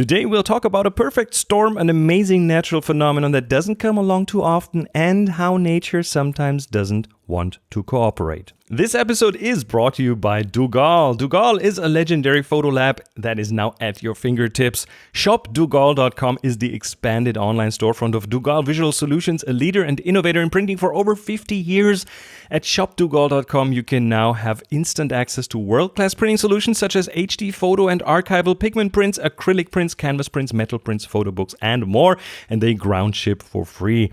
Today we'll talk about a perfect storm, an amazing natural phenomenon that doesn't come along too often, and how nature sometimes doesn't want to cooperate. This episode is brought to you by Duggal. Duggal is a legendary photo lab that is now at your fingertips. ShopDuggal.com is the expanded online storefront of Duggal Visual Solutions, a leader and innovator in printing for over 50 years. At ShopDuggal.com you can now have instant access to world-class printing solutions such as HD photo and archival pigment prints, acrylic prints, canvas prints, metal prints, photo books, and more, and they ground ship for free.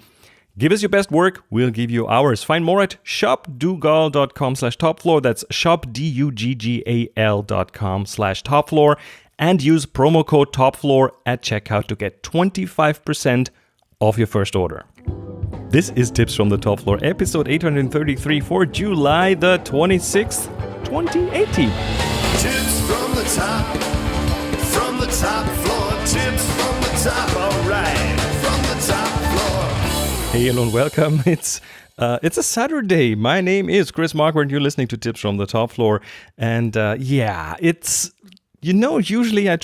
Give us your best work, we'll give you ours. Find more at shopduggal.com/topfloor. That's shopduggal.com/topfloor. And use promo code TOPFLOOR at checkout to get 25% off your first order. This is Tips from the Top Floor, episode 833 for July the 26th, 2018. Tips from the top floor, tips from the top, alright, from the top floor. Hey, hello and welcome. It's a Saturday. My name is Chris Marquardt and you're listening to Tips from the Top Floor. And usually I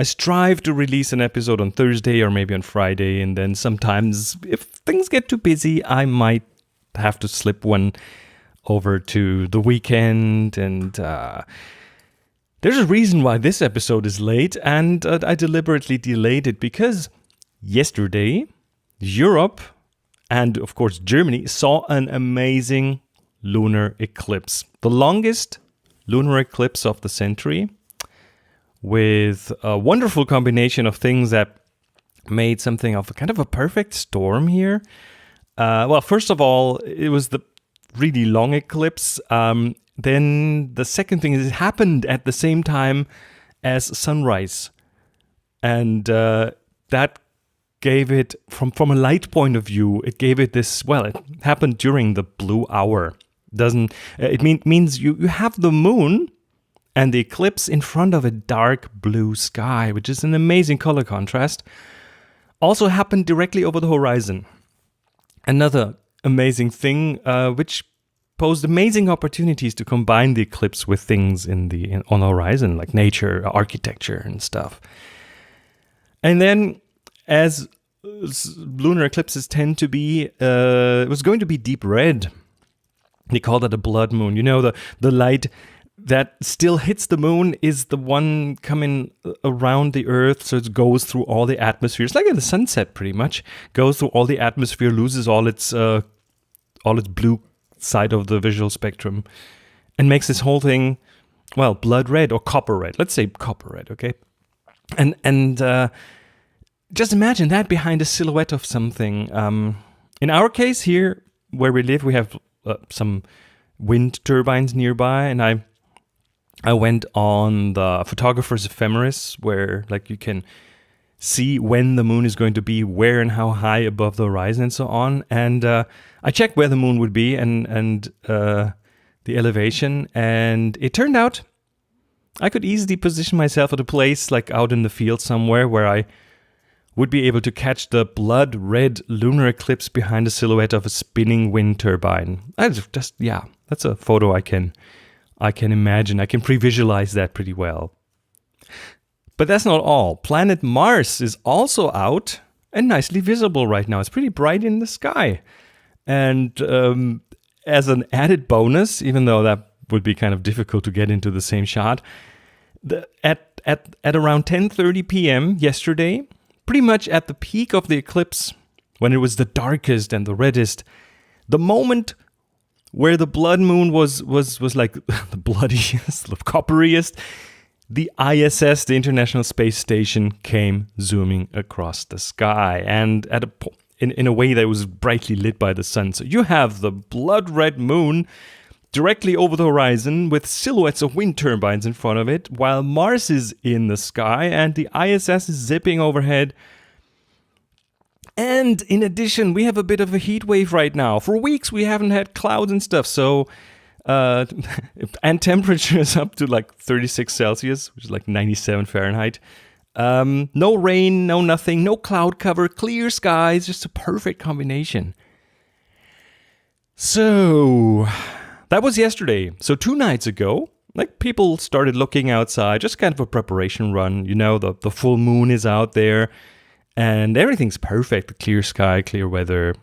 strive to release an episode on Thursday or maybe on Friday. And then sometimes if things get too busy, I might have to slip one over to the weekend. And there's a reason why this episode is late. And I deliberately delayed it because yesterday, Europe and, of course, Germany saw an amazing lunar eclipse. The longest lunar eclipse of the century, with a wonderful combination of things that made something of a kind of a perfect storm here. Well, first of all, it was the really long eclipse. Then the second thing is it happened at the same time as sunrise. And that gave it, from a light point of view, it gave it this, well, it happened during the blue hour. Means you have the moon and the eclipse in front of a dark blue sky, which is an amazing color contrast. Also happened directly over the horizon. Another amazing thing, which posed amazing opportunities to combine the eclipse with things on the horizon, like nature, architecture, and stuff. And then, as lunar eclipses tend to be, it was going to be deep red. They call that a blood moon. You know, the light that still hits the moon is the one coming around the Earth, so it goes through all the atmosphere. It's like in the sunset, pretty much. Goes through all the atmosphere, loses all its blue side of the visual spectrum, and makes this whole thing, well, blood red or copper red. Let's say copper red, okay? And just imagine that behind a silhouette of something. In our case here, where we live, we have some wind turbines nearby, and I went on the photographer's ephemeris, where like you can see when the moon is going to be, where and how high above the horizon, and so on. And I checked where the moon would be and the elevation, and it turned out I could easily position myself at a place like out in the field somewhere where I would be able to catch the blood red lunar eclipse behind the silhouette of a spinning wind turbine. That's a photo I can imagine. I can pre-visualize that pretty well. But that's not all. Planet Mars is also out and nicely visible right now. It's pretty bright in the sky. And as an added bonus, even though that would be kind of difficult to get into the same shot, at around 10:30 p.m. yesterday, pretty much at the peak of the eclipse, when it was the darkest and the reddest, the moment where the blood moon was like the bloodiest, the copperiest, the ISS, the International Space Station, came zooming across the sky, and in a way that was brightly lit by the sun. So you have the blood red moon directly over the horizon with silhouettes of wind turbines in front of it, while Mars is in the sky and the ISS is zipping overhead. And in addition, we have a bit of a heat wave right now. For weeks we haven't had clouds and stuff, so and temperatures up to like 36 Celsius, which is like 97 Fahrenheit. No rain, no nothing, no cloud cover, clear skies, just a perfect combination. So that was yesterday. So 2 nights ago, like people started looking outside, just kind of a preparation run. You know, the full moon is out there and everything's perfect. Clear sky, clear weather,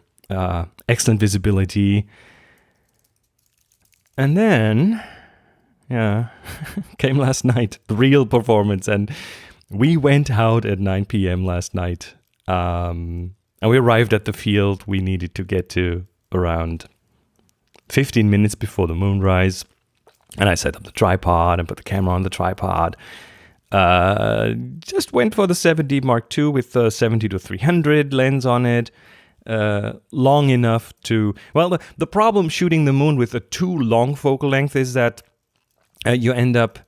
excellent visibility. And then, came last night, the real performance. And we went out at 9 p.m. last night. And we arrived at the field we needed to get to around 15 minutes before the moonrise. And I set up the tripod and put the camera on the tripod. Just went for the 7D Mark II with the 70-300 lens on it. Long enough to... Well, the problem shooting the moon with a too long focal length is that you end up...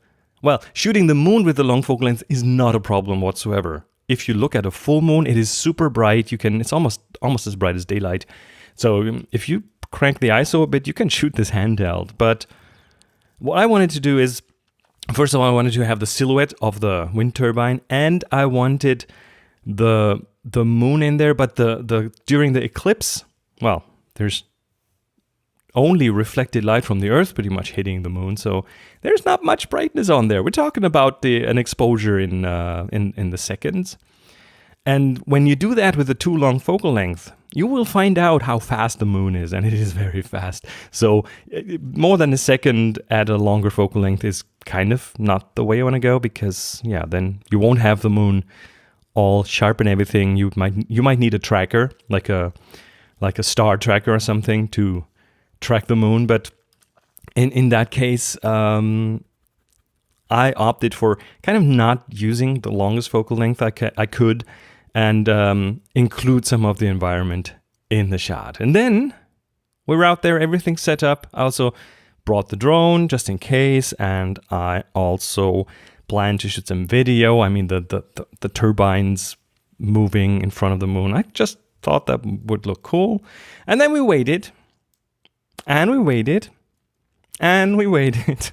Well, shooting the moon with a long focal length is not a problem whatsoever. If you look at a full moon, it is super bright. It's almost as bright as daylight. So if you crank the ISO a bit, you can shoot this handheld. But what I wanted to do is, first of all, I wanted to have the silhouette of the wind turbine, and I wanted the moon in there, but the during the eclipse, well, there's only reflected light from the Earth pretty much hitting the moon, so there's not much brightness on there. We're talking about an exposure in the seconds. And when you do that with a too long focal length, you will find out how fast the moon is, and it is very fast. So more than a second at a longer focal length is kind of not the way I want to go, because then you won't have the moon all sharp and everything. You might need a tracker, like a star tracker or something to track the moon. But in that case, I opted for kind of not using the longest focal length I could, and include some of the environment in the shot. And then we were out there, everything set up. I also brought the drone just in case, and I also planned to shoot some video. I mean, the turbines moving in front of the moon. I just thought that would look cool. And then we waited, and we waited, and we waited,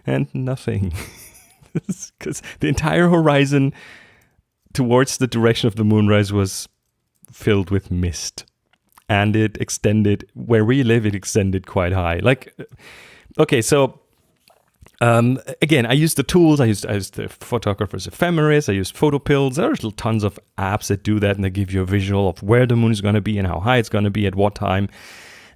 and nothing. Because the entire horizon towards the direction of the moonrise was filled with mist. And it extended, where we live, it extended quite high. Like, okay, so again, I used the tools. I used the photographer's ephemeris. I used photo pills. There's tons of apps that do that, and they give you a visual of where the moon is going to be and how high it's going to be at what time.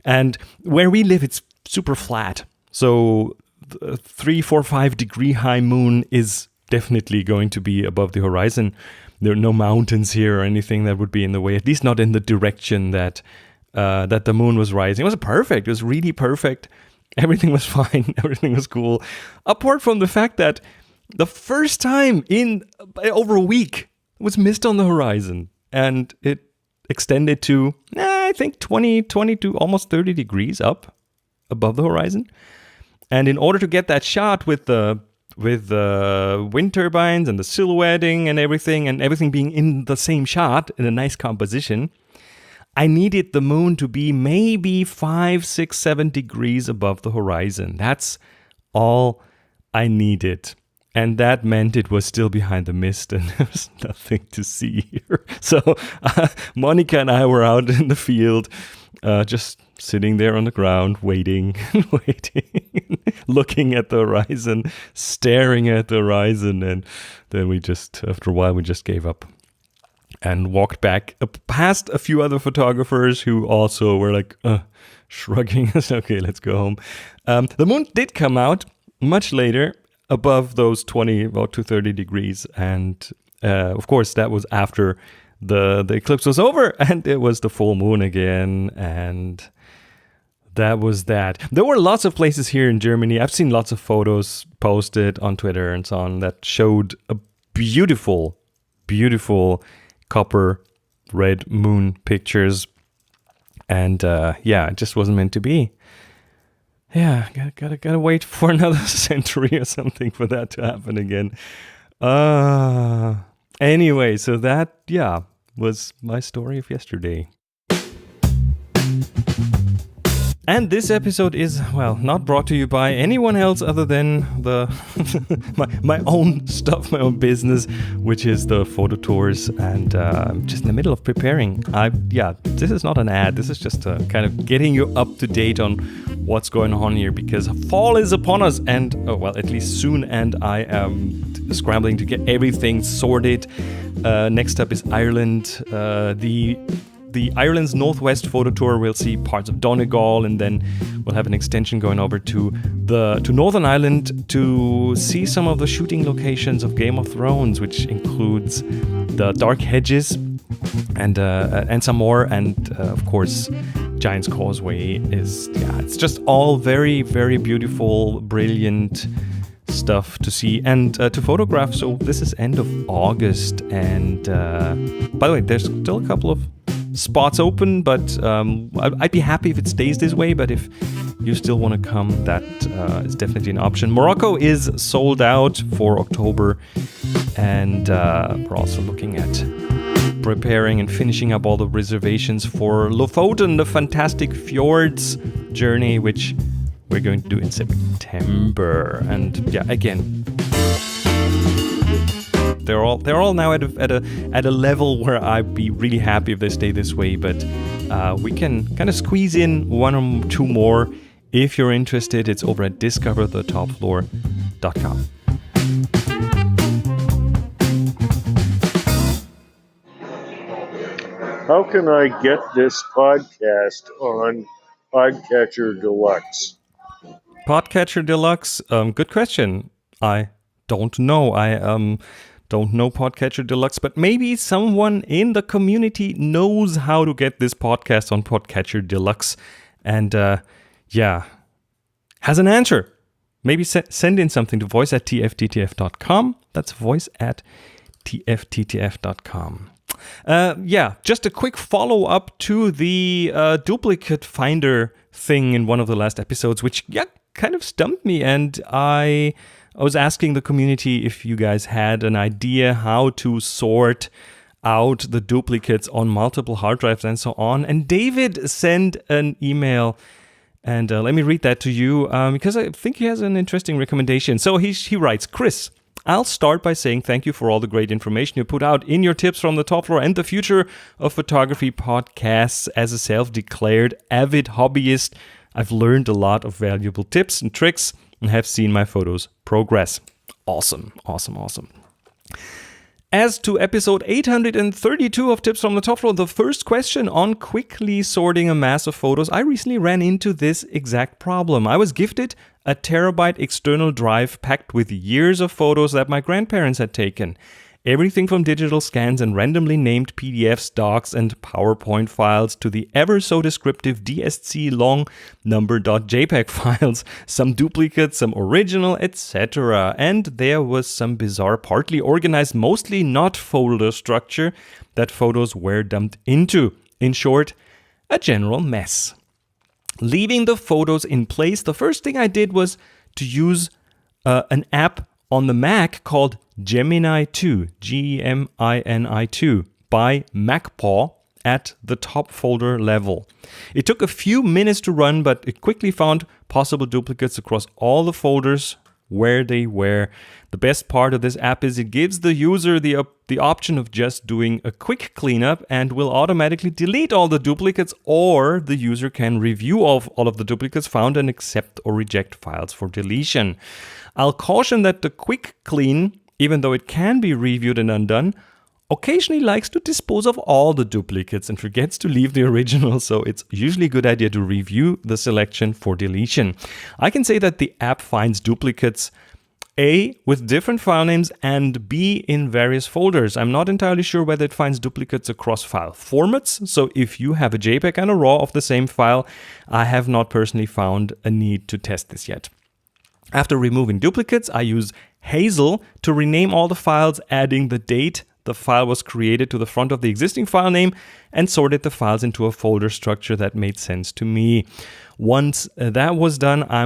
And where we live, it's super flat. So the 3, 4, 5 degree high moon is definitely going to be above the horizon. There are no mountains here or anything that would be in the way, at least not in the direction that the moon was rising. It was perfect. It was really perfect. Everything was fine. Everything was cool. Apart from the fact that the first time in over a week, it was mist on the horizon. And it extended to, I think, 20 to almost 30 degrees up above the horizon. And in order to get that shot with the wind turbines and the silhouetting and everything being in the same shot in a nice composition, I needed the moon to be maybe 5, 6, 7 degrees above the horizon. That's all I needed. And that meant it was still behind the mist and there was nothing to see here. So Monica and I were out in the field, just sitting there on the ground, waiting and waiting, looking at the horizon, staring at the horizon. And then after a while, we just gave up and walked back past a few other photographers who also were like shrugging. Okay, let's go home. The moon did come out much later, above those 20, about 230 degrees. And of course, that was after the eclipse was over and it was the full moon again. And that was that. There were lots of places here in Germany. I've seen lots of photos posted on Twitter and so on that showed a beautiful, beautiful copper red moon pictures. And it just wasn't meant to be. Yeah, gotta wait for another century or something for that to happen again. Anyway, so that, was my story of yesterday. And this episode is, well, not brought to you by anyone else other than my own stuff, my own business, which is the photo tours. And I'm just in the middle of preparing. This is not an ad. This is just kind of getting you up to date on what's going on here, because fall is upon us, and at least soon. And I am scrambling to get everything sorted. Next up is Ireland. The Ireland's Northwest photo tour. We'll see parts of Donegal, and then we'll have an extension going over to Northern Ireland to see some of the shooting locations of Game of Thrones, which includes the Dark Hedges and some more. And of course, Giant's Causeway it's just all very, very beautiful, brilliant stuff to see and to photograph. So this is end of August, and by the way, there's still a couple of spots open, but I'd be happy if it stays this way. But if you still want to come, that is definitely an option. Morocco is sold out for October, and we're also looking at preparing and finishing up all the reservations for Lofoten, the fantastic fjords journey, which we're going to do in September. And again, they're all now at a level where I'd be really happy if they stay this way. But we can kind of squeeze in one or two more. If you're interested, it's over at discoverthetopfloor.com. How can I get this podcast on Podcatcher Deluxe? Podcatcher Deluxe? Good question. I don't know. I don't know Podcatcher Deluxe, but maybe someone in the community knows how to get this podcast on Podcatcher Deluxe and has an answer. Maybe send in something to voice@tfttf.com. That's voice@tfttf.com. Just a quick follow-up to the duplicate finder thing in one of the last episodes, which kind of stumped me, and I was asking the community if you guys had an idea how to sort out the duplicates on multiple hard drives and so on. And David sent an email, and let me read that to you because I think he has an interesting recommendation. So he writes, Chris, I'll start by saying thank you for all the great information you put out in your Tips from the Top Floor and the Future of Photography podcasts. As a self-declared avid hobbyist, I've learned a lot of valuable tips and tricks and have seen my photos progress. Awesome. As to episode 832 of Tips from the Top Floor, the first question on quickly sorting a mass of photos, I recently ran into this exact problem. I was gifted a terabyte external drive packed with years of photos that my grandparents had taken. Everything from digital scans and randomly named PDFs, docs, and PowerPoint files to the ever so descriptive DSC long number.jpg files, some duplicates, some original, etc. And there was some bizarre, partly organized, mostly not folder structure that photos were dumped into. In short, a general mess. Leaving the photos in place, the first thing I did was to use an app on the Mac called Gemini 2, Gemini 2, by MacPaw at the top folder level. It took a few minutes to run, but it quickly found possible duplicates across all the folders where they were. The best part of this app is it gives the user the option of just doing a quick cleanup and will automatically delete all the duplicates, or the user can review all of the duplicates found and accept or reject files for deletion. I'll caution that the quick clean, even though it can be reviewed and undone, occasionally likes to dispose of all the duplicates and forgets to leave the original, so it's usually a good idea to review the selection for deletion. I can say that the app finds duplicates A, with different file names, and B, in various folders. I'm not entirely sure whether it finds duplicates across file formats, so if you have a JPEG and a RAW of the same file, I have not personally found a need to test this yet. After removing duplicates, I use Hazel to rename all the files, adding the date, the file was created to the front of the existing file name and sorted the files into a folder structure that made sense to me. Once that was done, I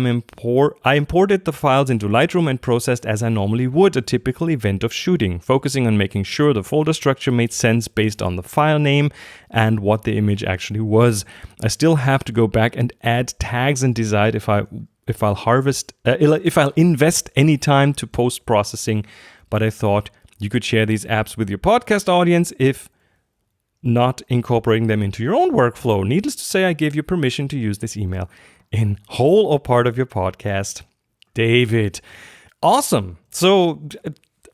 imported the files into Lightroom and processed as I normally would a typical event of shooting, focusing on making sure the folder structure made sense based on the file name and what the image actually was. I still have to go back and add tags and decide if I'll invest any time to post-processing, but I thought you could share these apps with your podcast audience if not incorporating them into your own workflow. Needless to say, I give you permission to use this email in whole or part of your podcast. David. Awesome. So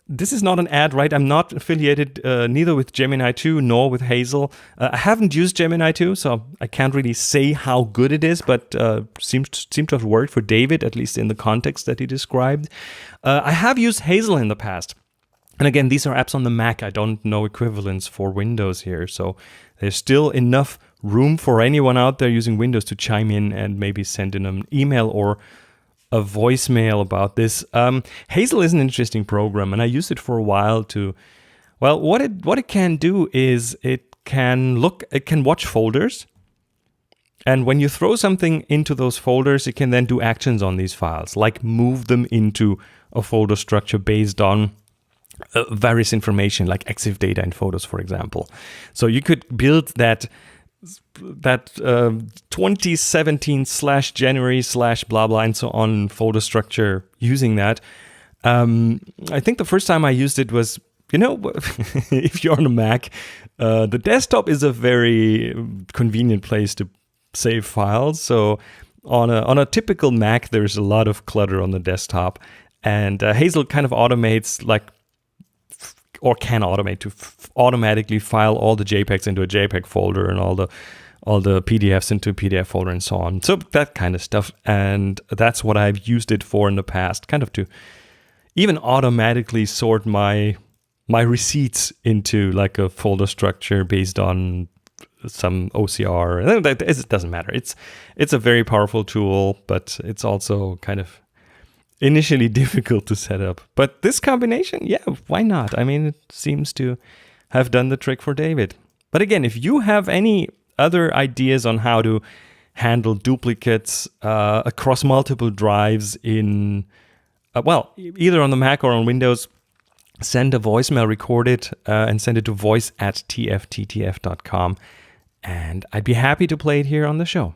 this is not an ad, right? I'm not affiliated neither with Gemini 2 nor with Hazel. I haven't used Gemini 2, so I can't really say how good it is, but seems to have worked for David, at least in the context that he described. I have used Hazel in the past. And again, these are apps on the Mac. I don't know equivalents for Windows here. So there's still enough room for anyone out there using Windows to chime in and maybe send in an email or a voicemail about this. Hazel is an interesting program, and I used it for a while to, well, what it can do is it can watch folders. And when you throw something into those folders, it can then do actions on these files, like move them into a folder structure based on various information like EXIF data in photos, for example. So you could build that 2017/January/blah blah and so on folder structure using that. I think the first time I used it was, if you're on a Mac, the desktop is a very convenient place to save files. So on a typical Mac, there's a lot of clutter on the desktop, and Hazel kind of automates or can automate to automatically file all the JPEGs into a JPEG folder and all the PDFs into a PDF folder and so on. So that kind of stuff. And that's what I've used it for in the past, kind of to even automatically sort my receipts into like a folder structure based on some OCR. It doesn't matter. It's a very powerful tool, but it's also kind of initially difficult to set up. But this combination, yeah, why not? I mean, it seems to have done the trick for David. But again, if you have any other ideas on how to handle duplicates across multiple drives in, either on the Mac or on Windows, send a voicemail, record it, and send it to voice@tfttf.com. And I'd be happy to play it here on the show.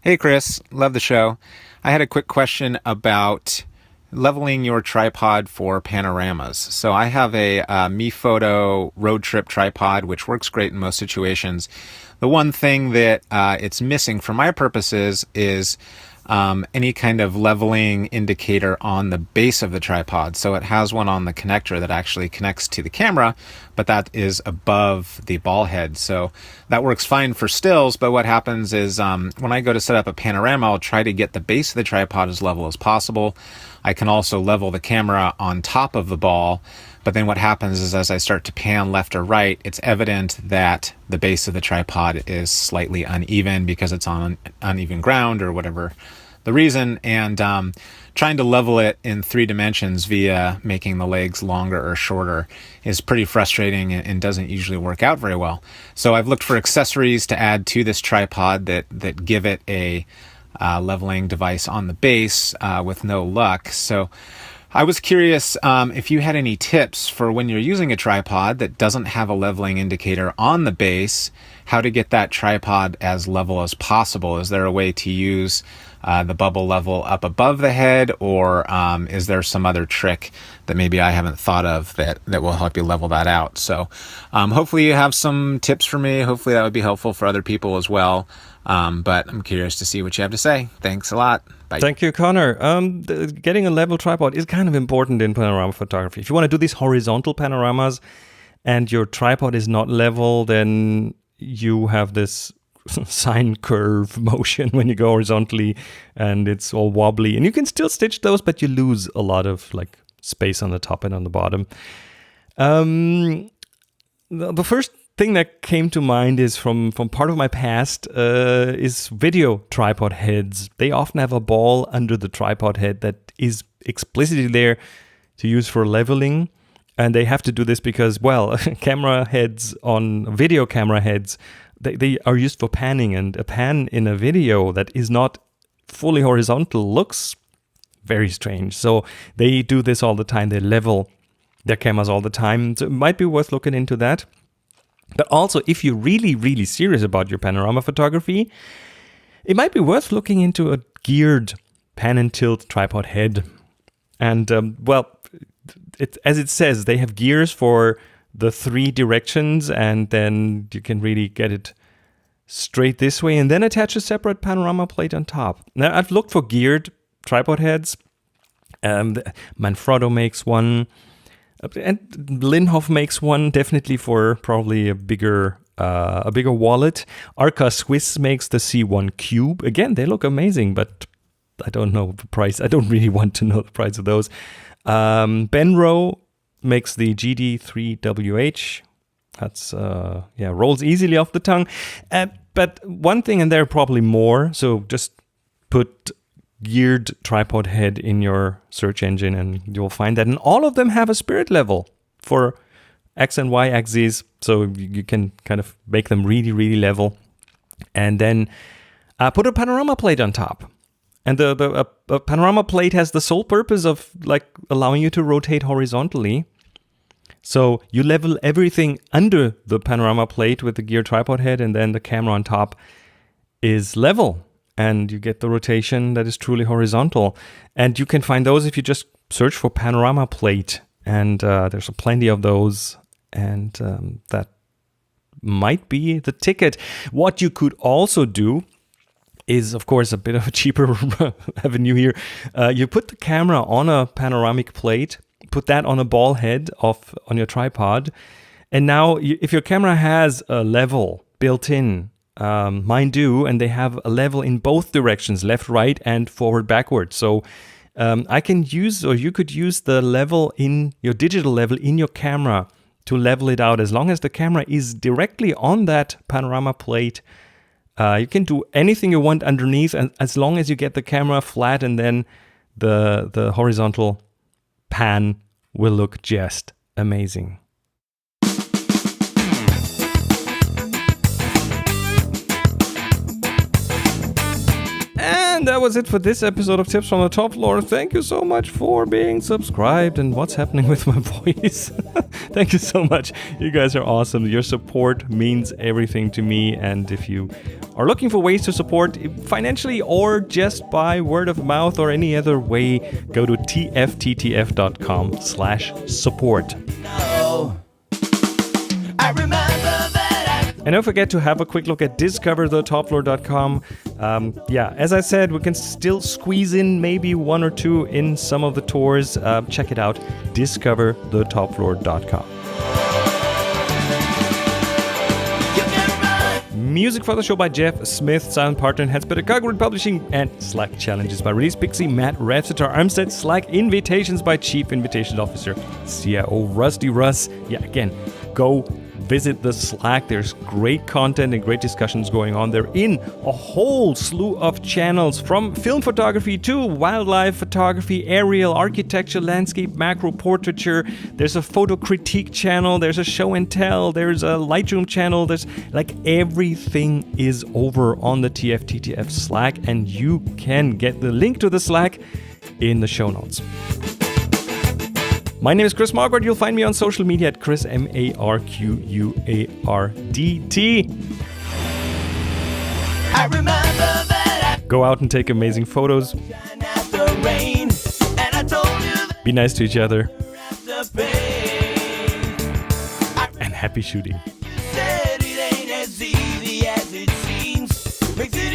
Hey, Chris. Love the show. I had a quick question about leveling your tripod for panoramas. So I have a MePhoto road trip tripod, which works great in most situations. The one thing that it's missing for my purposes is any kind of leveling indicator on the base of the tripod. So it has one on the connector that actually connects to the camera, but that is above the ball head. So that works fine for stills, but what happens is when I go to set up a panorama, I'll try to get the base of the tripod as level as possible. I can also level the camera on top of the ball, but then what happens is as I start to pan left or right, it's evident that the base of the tripod is slightly uneven because it's on uneven ground or whatever the reason, and trying to level it in 3 dimensions via making the legs longer or shorter is pretty frustrating and doesn't usually work out very well. So I've looked for accessories to add to this tripod that give it a leveling device on the base with no luck. So I was curious if you had any tips for when you're using a tripod that doesn't have a leveling indicator on the base, how to get that tripod as level as possible. Is there a way to use the bubble level up above the head, or is there some other trick that maybe I haven't thought of that will help you level that out? So hopefully you have some tips for me. Hopefully that would be helpful for other people as well. But I'm curious to see what you have to say. Thanks a lot. Bye. Thank you, Conor. Getting a level tripod is kind of important in panorama photography. If you want to do these horizontal panoramas and your tripod is not level, then you have this sine curve motion when you go horizontally and it's all wobbly. And you can still stitch those, but you lose a lot of like space on the top and on the bottom. The first thing that came to mind is from part of my past is video tripod heads. They often have a ball under the tripod head that is explicitly there to use for leveling. And they have to do this because, well, video camera heads, they are used for panning, and a pan in a video that is not fully horizontal looks very strange. So they do this all the time. They level their cameras all the time. So it might be worth looking into that. But also, if you're really, really serious about your panorama photography, it might be worth looking into a geared pan and tilt tripod head. And, as it says, they have gears for the 3 directions, and then you can really get it straight this way and then attach a separate panorama plate on top. Now, I've looked for geared tripod heads. Manfrotto makes one, and Linhof makes one, definitely for probably a bigger wallet. Arca Swiss makes the C1 Cube. Again, they look amazing, but I don't know the price. I don't really want to know the price of those. Benro makes the GD3WH. That's, rolls easily off the tongue. But one thing, and there are probably more, so just put geared tripod head in your search engine and you'll find that. And all of them have a spirit level for X and Y axes, so you can kind of make them really, really level. And then put a panorama plate on top. And the panorama plate has the sole purpose of like allowing you to rotate horizontally. So you level everything under the panorama plate with the gear tripod head, and then the camera on top is level. And you get the rotation that is truly horizontal. And you can find those if you just search for panorama plate. And there's plenty of those. And that might be the ticket. What you could also do is, of course, a bit of a cheaper avenue here. You put the camera on a panoramic plate, put that on a ball head on your tripod, and now if your camera has a level built in, mine do, and they have a level in both directions, left, right, and forward, backward. So I can use, or you could use the level in your digital level in your camera to level it out. As long as the camera is directly on that panorama plate, you can do anything you want underneath, and as long as you get the camera flat, and then the horizontal pan will look just amazing. And that was it for this episode of Tips from the Top Floor. Thank you so much for being subscribed. And what's happening with my voice? Thank you so much. You guys are awesome. Your support means everything to me. And if you are looking for ways to support financially or just by word of mouth or any other way, go to tfttf.com/support. No, I remember that. And don't forget to have a quick look at discoverthetopfloor.com. As I said, we can still squeeze in maybe 1 or 2 in some of the tours. Check it out, discoverthetopfloor.com. Music for the show by Jeff Smith, silent partner in Headspace Cogwood Publishing, and Slack challenges by Release Pixie, Matt Revsitar, Armstead, Slack invitations by Chief Invitations Officer CIO Rusty Russ. Again, go visit the Slack. There's great content and great discussions going on there in a whole slew of channels, from film photography to wildlife photography, aerial, architecture, landscape, macro, portraiture. There's a photo critique channel. There's a show and tell. There's a Lightroom channel. There's like everything is over on the TFTTF Slack, and you can get the link to the Slack in the show notes. My name is Chris Marquardt. You'll find me on social media at Chris MarQuardt. I remember that. Go out and take amazing photos. After rain, and I told you that Be nice to each other. after pain. And happy shooting. You said it ain't as easy as it seems. Makes it